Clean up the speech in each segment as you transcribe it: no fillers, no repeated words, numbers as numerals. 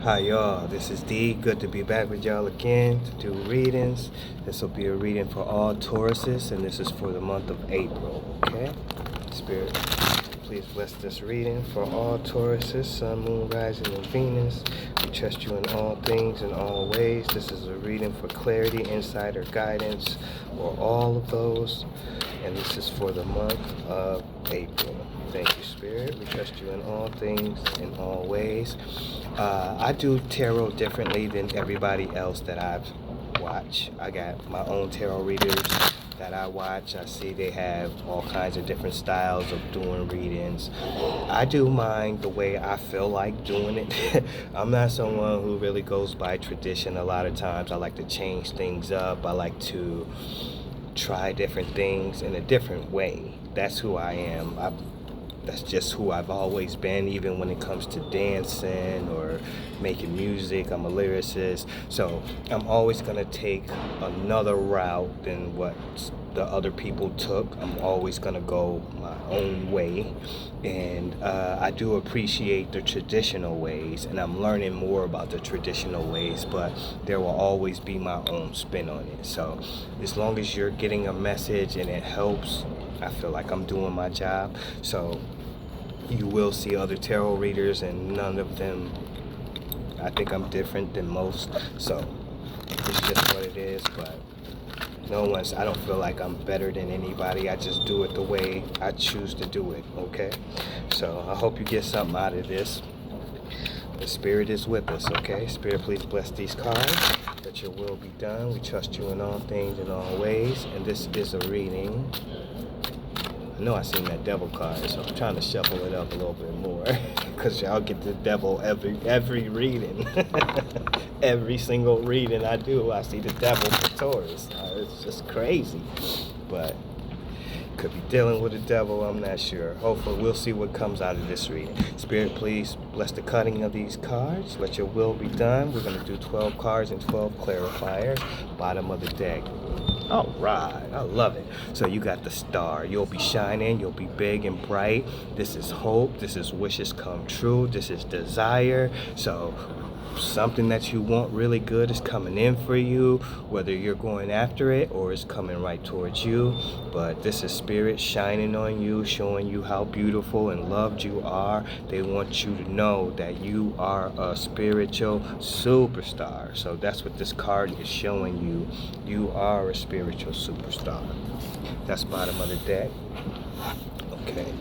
Hi y'all, this is D. Good to be back with y'all again to do readings. This will be a reading for all Tauruses, and this is for the month of April, okay? Spirit, please bless this reading for all Tauruses, Sun, Moon, Rising, and Venus. We trust you in all things, in all ways. This is a reading for clarity, insight, or guidance, or all of those. And this is for the month of April. Thank you, Spirit. We trust you in all things, in all ways. I do tarot differently than everybody else that I've watched. I got my own tarot readers that I watch. I see they have all kinds of different styles of doing readings. I do mine the way I feel like doing it. I'm not someone who really goes by tradition. A lot of times I like to change things up. I like to try different things in a different way. That's who I am. That's just who I've always been, even when it comes to dancing or making music. I'm a lyricist, so I'm always gonna take another route than what the other people took. I'm always gonna go my own way, and I do appreciate the traditional ways, and I'm learning more about the traditional ways, but there will always be my own spin on it. So as long as you're getting a message and it helps, I feel like I'm doing my job. So you will see other tarot readers, and none of them, I think I'm different than most. So it's just what it is, but I don't feel like I'm better than anybody. I just do it the way I choose to do it, okay? So I hope you get something out of this. The Spirit is with us, okay? Spirit, please bless these cards, that your will be done. We trust you in all things, in all ways. And this is a reading. I know I seen that devil card, so I'm trying to shuffle it up a little bit more, because y'all get the devil every reading. Every single reading I do, I see the devil for Taurus. It's just crazy, but could be dealing with the devil, I'm not sure. Hopefully we'll see what comes out of this reading. Spirit, please bless the cutting of these cards. Let your will be done. We're going to do 12 cards and 12 clarifiers. Bottom of the deck. All right, I love it. So you got the Star. You'll be shining. You'll be big and bright. This is hope. This is wishes come true. This is desire. So something that you want really good is coming in for you, whether you're going after it or it's coming right towards you. But this is Spirit shining on you, showing you how beautiful and loved you are. They want you to know that you are a spiritual superstar. So that's what this card is showing you. You are a spiritual superstar. That's bottom of the deck. Okay.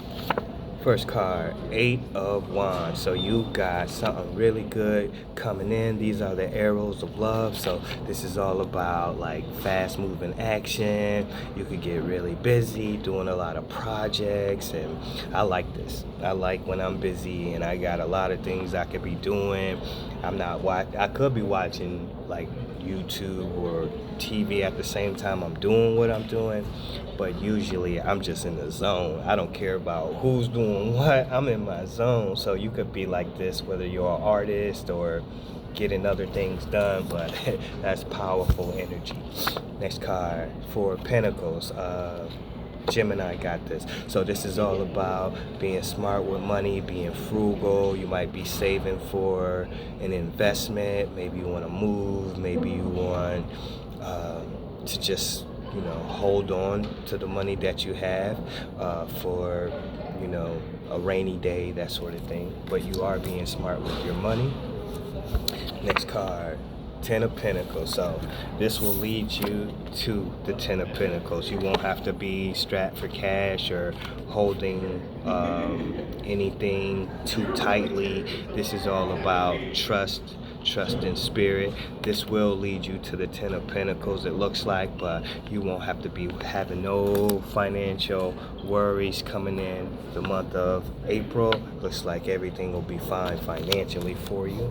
First card, 8 of Wands. So you got something really good coming in. These are the arrows of love. So this is all about like fast moving action. You could get really busy doing a lot of projects, and I like this. I like when I'm busy and I got a lot of things I could be doing. I could be watching like YouTube or TV at the same time I'm doing what I'm doing, but usually I'm just in the zone. I don't care about who's doing what. I'm in my zone. So you could be like this whether you're an artist or getting other things done, but that's powerful energy. Next card, 4 of Pentacles. Gemini got this. So this is all about being smart with money, being frugal. You might be saving for an investment. Maybe you want to move. Maybe you want to just, hold on to the money that you have for, a rainy day, that sort of thing. But you are being smart with your money. Next card, 10 of Pentacles. So this will lead you to the 10 of Pentacles. You won't have to be strapped for cash or holding anything too tightly. This is all about trust in spirit. This will lead you to the 10 of Pentacles, it looks like, but you won't have to be having no financial worries coming in the month of April. Looks like everything will be fine financially for you.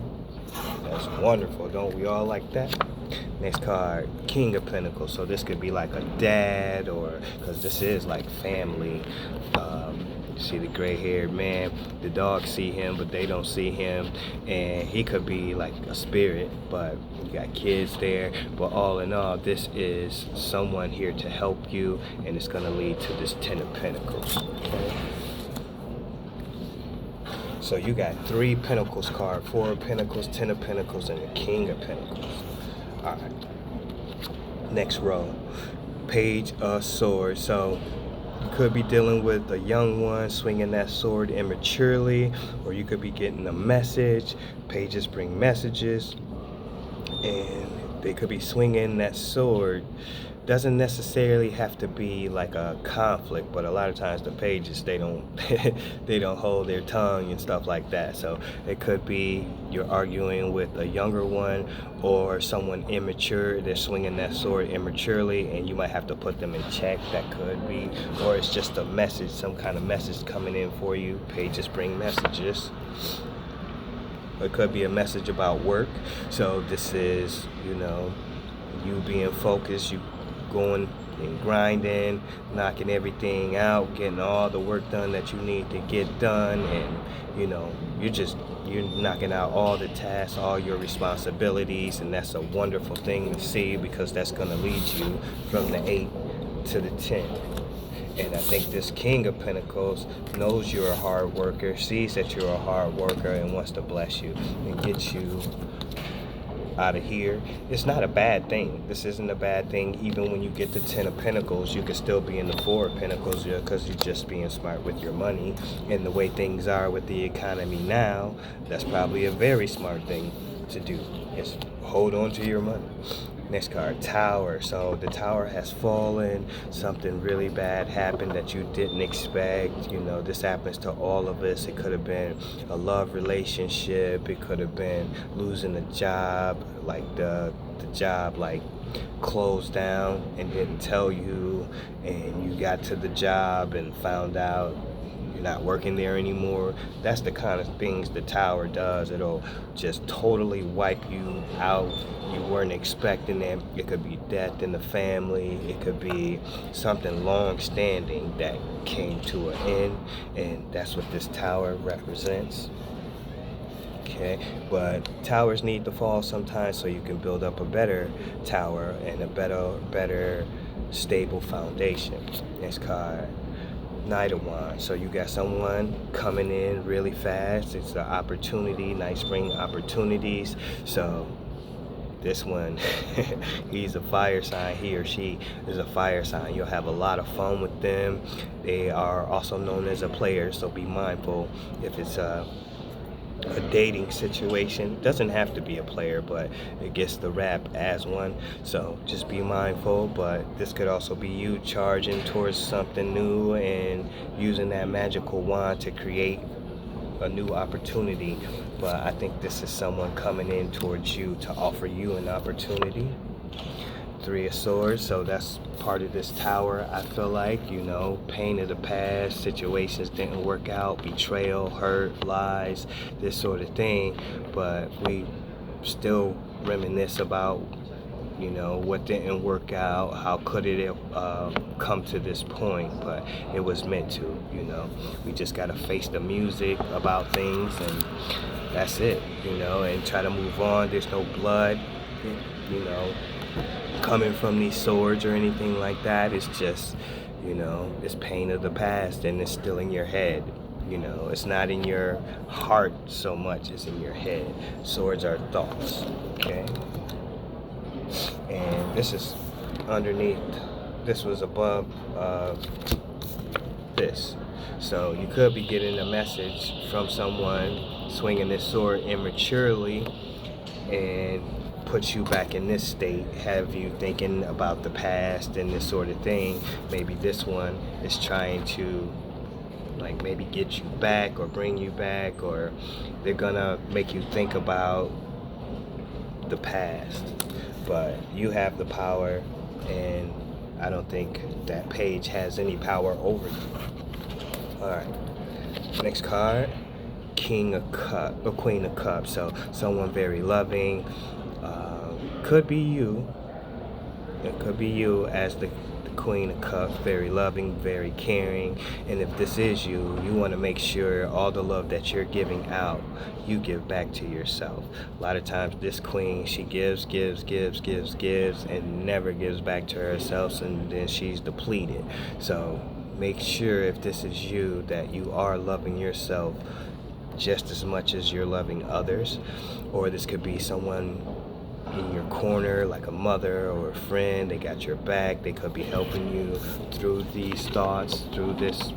That's wonderful. Don't we all like that? Next card, King of Pentacles. So this could be like a dad, or because this is like family. See the gray-haired man. The dogs see him, but they don't see him. And he could be like a spirit, but you got kids there. But all in all, this is someone here to help you, and it's going to lead to this 10 of Pentacles. Okay? So you got 3 Pentacles card, 4 of Pentacles, 10 of Pentacles, and the King of Pentacles. All right. Next row, Page of Swords. So you could be dealing with a young one swinging that sword immaturely, or you could be getting a message. Pages bring messages, and they could be swinging that sword. Doesn't necessarily have to be like a conflict, but a lot of times the pages, they don't they don't hold their tongue and stuff like that. So it could be you're arguing with a younger one or someone immature. They're swinging that sword immaturely, and you might have to put them in check. That could be, or it's just a message, some kind of message coming in for you. Pages bring messages. It could be a message about work. So this is, you being focused, you going and grinding, knocking everything out, getting all the work done that you need to get done, and you're knocking out all the tasks, all your responsibilities, and that's a wonderful thing to see, because that's going to lead you from the 8 to the 10. And I think this King of Pentacles knows you're a hard worker, sees that you're a hard worker, and wants to bless you and get you out of here. It's not a bad thing. This isn't a bad thing. Even when you get the 10 of Pentacles, you can still be in the 4 of Pentacles, because you're just being smart with your money. And the way things are with the economy now, that's probably a very smart thing to do, is hold on to your money. Next card, Tower. So the Tower has fallen. Something really bad happened that you didn't expect. This happens to all of us. It could have been a love relationship. It could have been losing a job, like the job like closed down and didn't tell you, and you got to the job and found out you're not working there anymore. That's the kind of things the Tower does. It'll just totally wipe you out. You weren't expecting it. It could be death in the family. It could be something long-standing that came to an end, and that's what this Tower represents. Okay, but towers need to fall sometimes so you can build up a better tower and a better stable foundation. Next card, Knight of Wands. So you got someone coming in really fast. It's an opportunity, nice spring opportunities. So this one, he's a fire sign. He or she is a fire sign. You'll have a lot of fun with them. They are also known as a player, so be mindful if it's a dating situation. Doesn't have to be a player, but it gets the rap as one, so just be mindful. But this could also be you charging towards something new and using that magical wand to create a new opportunity. But I think this is someone coming in towards you to offer you an opportunity. 3 of Swords, so that's part of this Tower. I feel like, pain of the past, situations didn't work out, betrayal, hurt, lies, this sort of thing. But we still reminisce about, what didn't work out, how could it have come to this point, but it was meant to. We just got to face the music about things, and that's it, and try to move on. There's no blood, coming from these swords or anything like that. It's just, it's pain of the past, and it's still in your head. It's not in your heart so much as in your head. Swords are thoughts, okay? And this is underneath. This was above this. So you could be getting a message from someone swinging this sword immaturely and put you back in this state, have you thinking about the past and this sort of thing. Maybe this one is trying to maybe get you back or bring you back, or they're gonna make you think about the past. But you have the power, and I don't think that page has any power over you. Alright, next card, King of Cups, or Queen of Cups. So someone very loving. Could be you. It could be you as the Queen of Cups, very loving, very caring. And if this is you, you want to make sure all the love that you're giving out, you give back to yourself. A lot of times this queen, she gives, and never gives back to herself, and then she's depleted. So make sure, if this is you, that you are loving yourself just as much as you're loving others. Or this could be someone in your corner, like a mother or a friend. They got your back. They could be helping you through these thoughts, through this,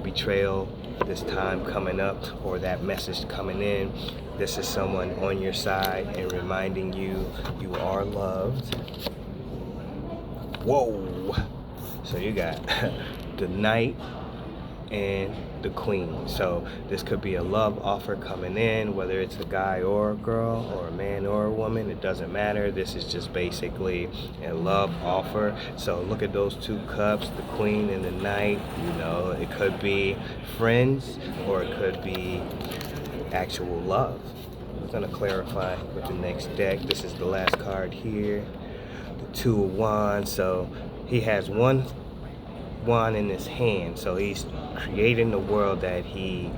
betrayal, this time coming up, or that message coming in. This is someone on your side and reminding you you are loved. Whoa! So you got the Knight and the Queen. So this could be a love offer coming in, whether it's a guy or a girl, or a man or a woman. It doesn't matter. This is just basically a love offer. So look at those two cups, the Queen and the Knight. It could be friends, or it could be actual love. We're going to clarify with the next deck. This is the last card here, the Two of Wands. So he has one wand in his hand, so he's creating the world that he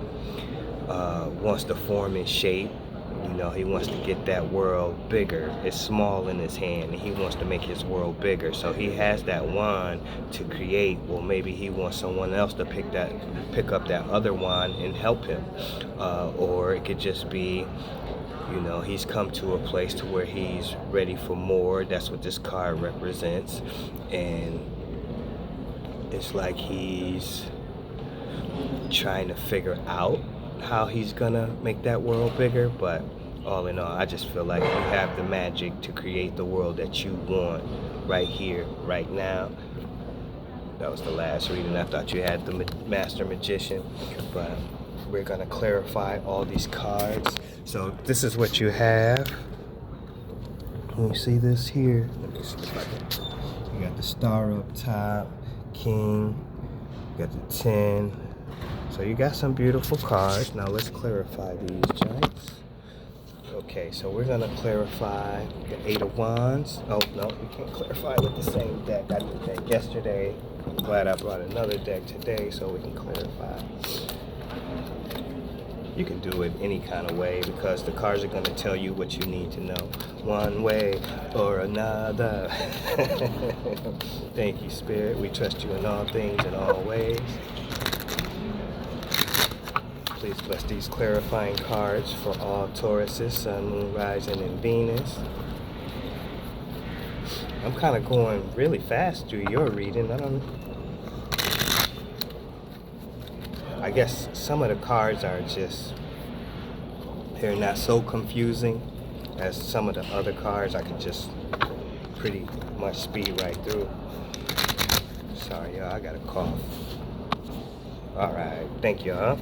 wants to form and shape. He wants to get that world bigger. It's small in his hand, and he wants to make his world bigger. So he has that wand to create. Well, maybe he wants someone else to pick up that other wand and help him, or it could just be, he's come to a place to where he's ready for more. That's what this card represents, and it's like he's trying to figure out how he's gonna make that world bigger. But all in all, I just feel like you have the magic to create the world that you want right here, right now. That was the last reading. I thought you had the Master Magician, but we're gonna clarify all these cards. So this is what you have. Can you see this here? Let me see if I can. You got the Star up top, King, you got the 10. So you got some beautiful cards. Now let's clarify these joints. Okay, so we're gonna clarify the 8 of Wands. Oh no, we can't clarify with the same deck. I did that yesterday. I'm glad I brought another deck today so we can clarify. You can do it any kind of way, because the cards are going to tell you what you need to know, one way or another. Thank you, Spirit. We trust you in all things, in all ways. Please bless these clarifying cards for all Tauruses, Sun, Moon, Rising, and Venus. I'm kind of going really fast through your reading. I guess some of the cards are just, they're not so confusing as some of the other cards. I can just pretty much speed right through. Sorry, y'all, I got a cough. All right, thank y'all.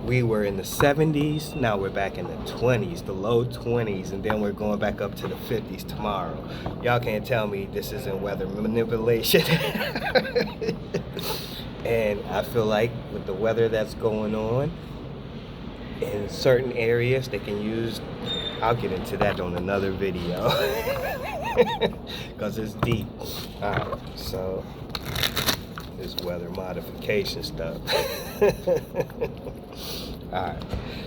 We were in the 70s, now we're back in the 20s, the low 20s, and then we're going back up to the 50s tomorrow. Y'all can't tell me this isn't weather manipulation. And I feel like with the weather that's going on in certain areas, they can use, I'll get into that on another video, because it's deep. All right, so this weather modification stuff. Alright,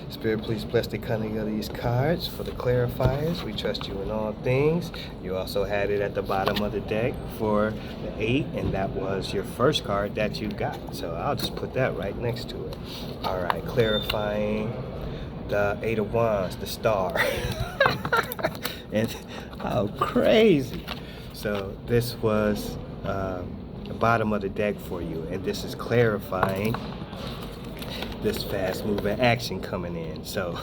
Spirit, please bless the cunning of these cards for the clarifiers. We trust you in all things. You also had it at the bottom of the deck for the 8, and that was your first card that you got. So I'll just put that right next to it. Alright, clarifying the 8 of Wands, the Star. And how crazy. So this was the bottom of the deck for you, and this is clarifying this fast moving action coming in. So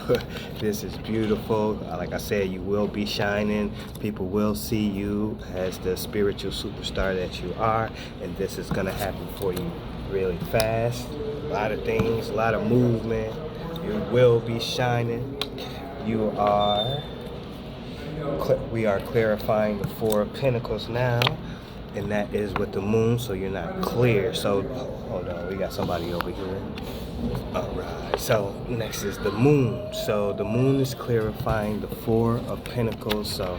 this is beautiful. Like I said, you will be shining. People will see you as the spiritual superstar that you are, and this is going to happen for you really fast. A lot of things, a lot of movement. You will be shining. We are clarifying the 4 of Pentacles now, and that is with the moon, so you're not clear. So hold on, we got somebody over here. All right, so next is the moon. So the moon is clarifying the 4 of Pentacles. So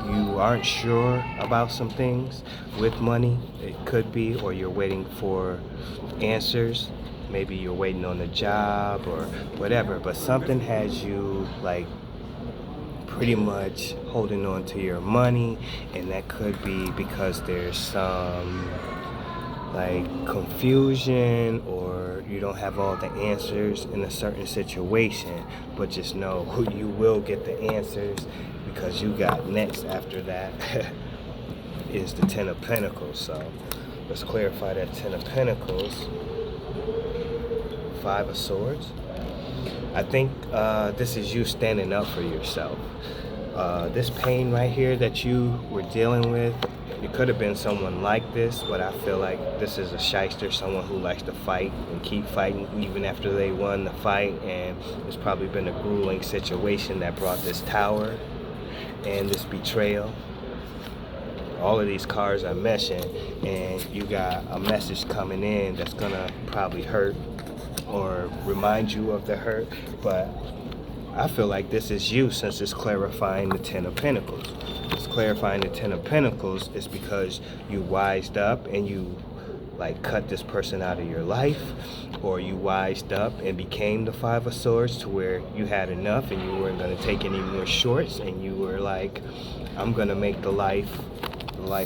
you aren't sure about some things with money. It could be, or you're waiting for answers. Maybe you're waiting on a job or whatever, but something has you like pretty much holding on to your money, and that could be because there's some like confusion, or you don't have all the answers in a certain situation, but just know who you will get the answers, because you got next after that is the Ten of Pentacles. So let's clarify that Ten of Pentacles. Five of Swords. I think this is you standing up for yourself. This pain right here that you were dealing with, it could have been someone like this, but I feel like this is a shyster, someone who likes to fight and keep fighting even after they won the fight, and it's probably been a grueling situation that brought this Tower and this betrayal. All of these cards are meshing, and you got a message coming in that's gonna probably hurt or remind you of the hurt, but I feel like this is you, since it's clarifying the Ten of Pentacles. It's clarifying the Ten of Pentacles is because you wised up and you like cut this person out of your life, or you wised up and became the Five of Swords to where you had enough and you weren't going to take any more shorts, and you were like, I'm going to make the life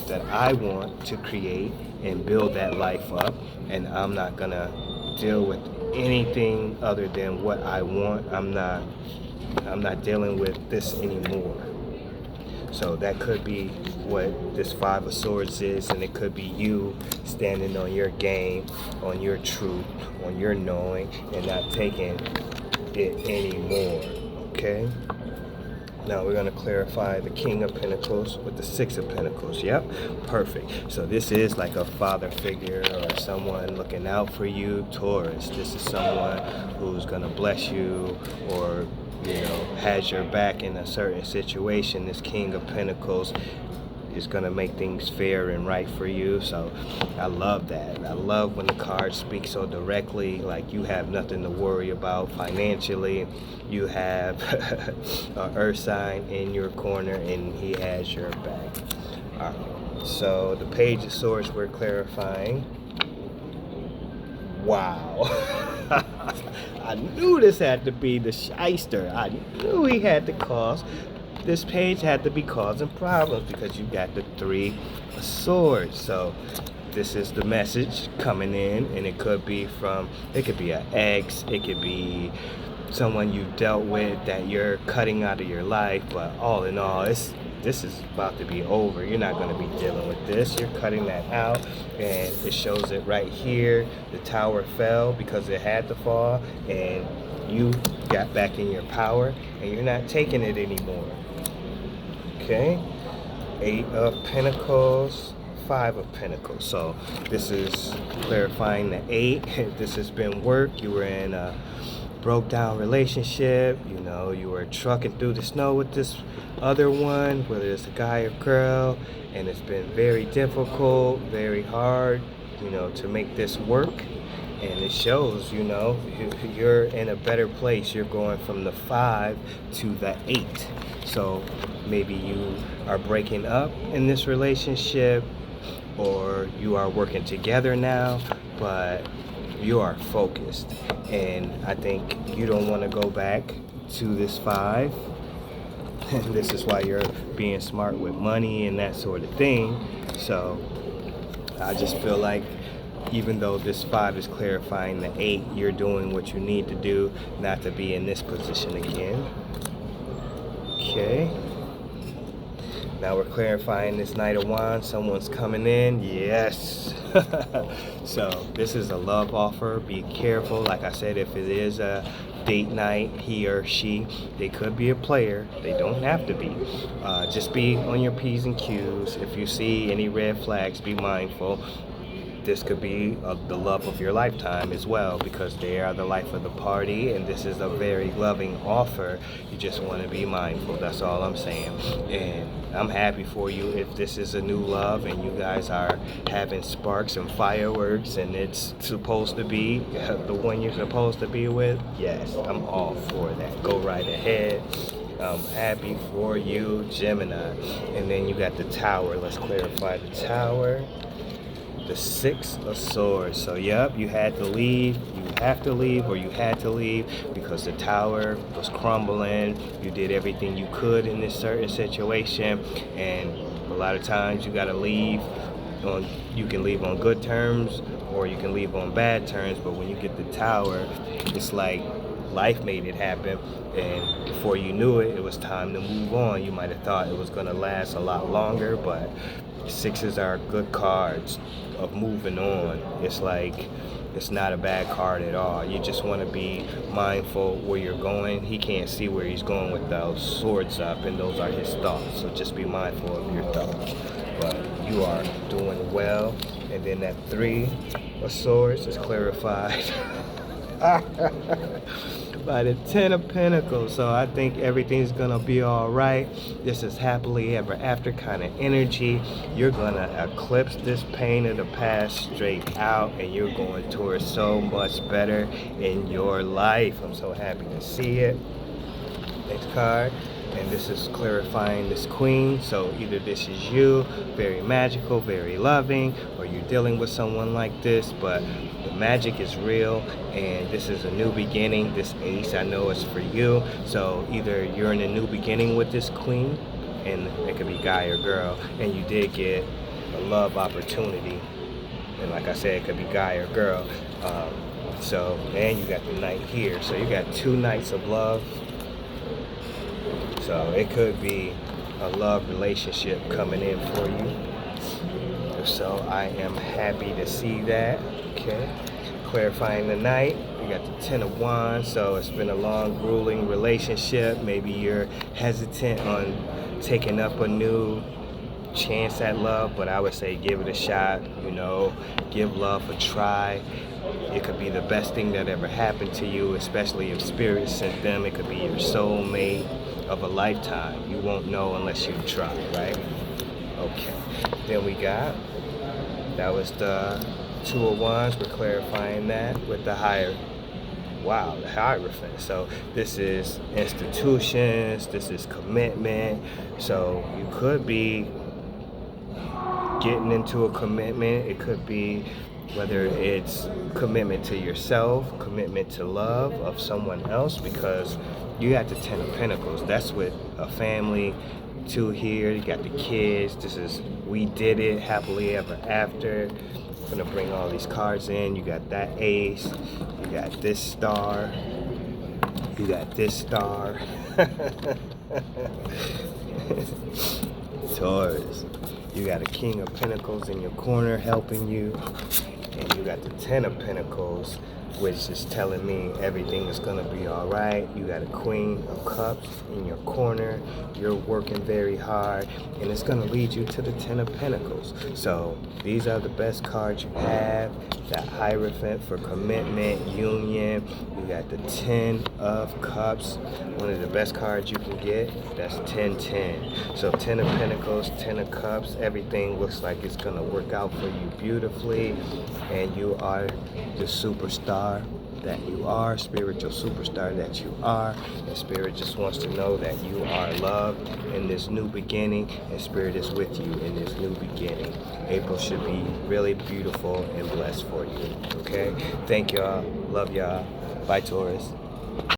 that I want to create and build that life up, and I'm not going to deal with anything other than what I want. I'm not dealing with this anymore. So that could be what this Five of Swords is, and it could be you standing on your game, on your truth, on your knowing, and not taking it anymore. Okay? Now we're going to clarify the King of Pentacles with the Six of Pentacles. Yep, perfect. So this is like a father figure or someone looking out for you, Taurus. This is someone who's going to bless you, or has your back in a certain situation. This King of Pentacles is going to make things fair and right for you. So I love that. I love when the cards speak so directly, like you have nothing to worry about financially. You have an earth sign in your corner and he has your back. All right. So the Page of Swords we're clarifying. Wow. I knew this had to be the shyster. I knew he had to cause, this page had to be causing problems, because you got the Three of Swords. So this is the message coming in, and it could be an ex, it could be someone you dealt with that you're cutting out of your life, but all in all, this is about to be over. You're not going to be dealing with this. You're cutting that out, and it shows it right here. The Tower fell because it had to fall, and you got back in your power, and you're not taking it anymore. Okay? Eight of Pentacles, Five of Pentacles. So this is clarifying the eight. This has been work. You were in a broke down relationship, you were trucking through the snow with this other one, whether it's a guy or girl, and it's been very difficult, very hard, to make this work. And it shows, you're in a better place. You're going from the 5 to the 8. So maybe you are breaking up in this relationship, or you are working together now, but you are focused. And I think you don't want to go back to this 5. And this is why you're being smart with money and that sort of thing. So I just feel like, even though this 5 is clarifying the 8, you're doing what you need to do not to be in this position again. Okay. Now we're clarifying this Knight of Wands. Someone's coming in. Yes. So this is a love offer. Be careful. Like I said, if it is a date night, he or she, they could be a player. They don't have to be. Just be on your P's and Q's. If you see any red flags, be mindful. This could be the love of your lifetime as well, because they are the life of the party, and this is a very loving offer. You just want to be mindful. That's all I'm saying. And I'm happy for you if this is a new love and you guys are having sparks and fireworks, and it's supposed to be the one you're supposed to be with. Yes, I'm all for that. Go right ahead. I'm happy for you, Gemini. And then you got the Tower. Let's clarify the Tower. The Six of Swords. So yep, you had to leave. You have to leave, or you had to leave, because the Tower was crumbling. You did everything you could in this certain situation, and a lot of times you got to leave on, you can leave on good terms or you can leave on bad terms. But when you get the Tower, it's like life made it happen, and before you knew it, it was time to move on. You might have thought it was going to last a lot longer, but sixes are good cards of moving on. It's like, it's not a bad card at all. You just want to be mindful where you're going. He can't see where he's going with those swords up, and those are his thoughts. So just be mindful of your thoughts. But you are doing well. And then that 3 of Swords is clarified by the 10 of Pentacles. So I think everything's gonna be all right. This is happily ever after kind of energy. You're gonna eclipse this pain of the past straight out, and you're going towards so much better in your life. I'm so happy to see it. Next card. And this is clarifying this Queen. So either this is you, very magical, very loving, or you're dealing with someone like this, but the magic is real, and this is a new beginning. This Ace, I know, is for you. So either you're in a new beginning with this Queen, and it could be guy or girl, and you did get a love opportunity. And like I said, it could be guy or girl. And you got the Knight here. So you got 2 Knights of Love. So it could be a love relationship coming in for you. So I am happy to see that. Okay. Clarifying the Knight. You got the 10 of Wands. So it's been a long, grueling relationship. Maybe you're hesitant on taking up a new chance at love, but I would say give it a shot. Give love a try. It could be the best thing that ever happened to you, especially if Spirit sent them. It could be your soulmate of a lifetime. You won't know unless you try, right? Okay. Then we got, that was the 2 of Wands. We're clarifying that with the the Hierophant. So this is institutions, this is commitment. So you could be getting into a commitment. It could be whether it's commitment to yourself, commitment to love of someone else, because you got the 10 of Pentacles. That's with a family. 2 here, you got the kids. This is, we did it, happily ever after. I'm gonna bring all these cards in. You got that Ace, you got this Star, you got this Star. Taurus, you got a King of Pentacles in your corner helping you, and you got the 10 of Pentacles, which is telling me everything is gonna be all right. You got a Queen of Cups in your corner. You're working very hard, and it's gonna lead you to the 10 of Pentacles. So these are the best cards you have. That Hierophant for commitment, union. You got the 10 of Cups, one of the best cards you can get. That's 10-10. So 10 of Pentacles, 10 of Cups, everything looks like it's gonna work out for you beautifully, and you are the superstar that you are, spiritual superstar that you are, and Spirit just wants to know that you are loved in this new beginning, and Spirit is with you in this new beginning. April should be really beautiful and blessed for you, okay? Thank y'all. Love y'all. Bye, Taurus.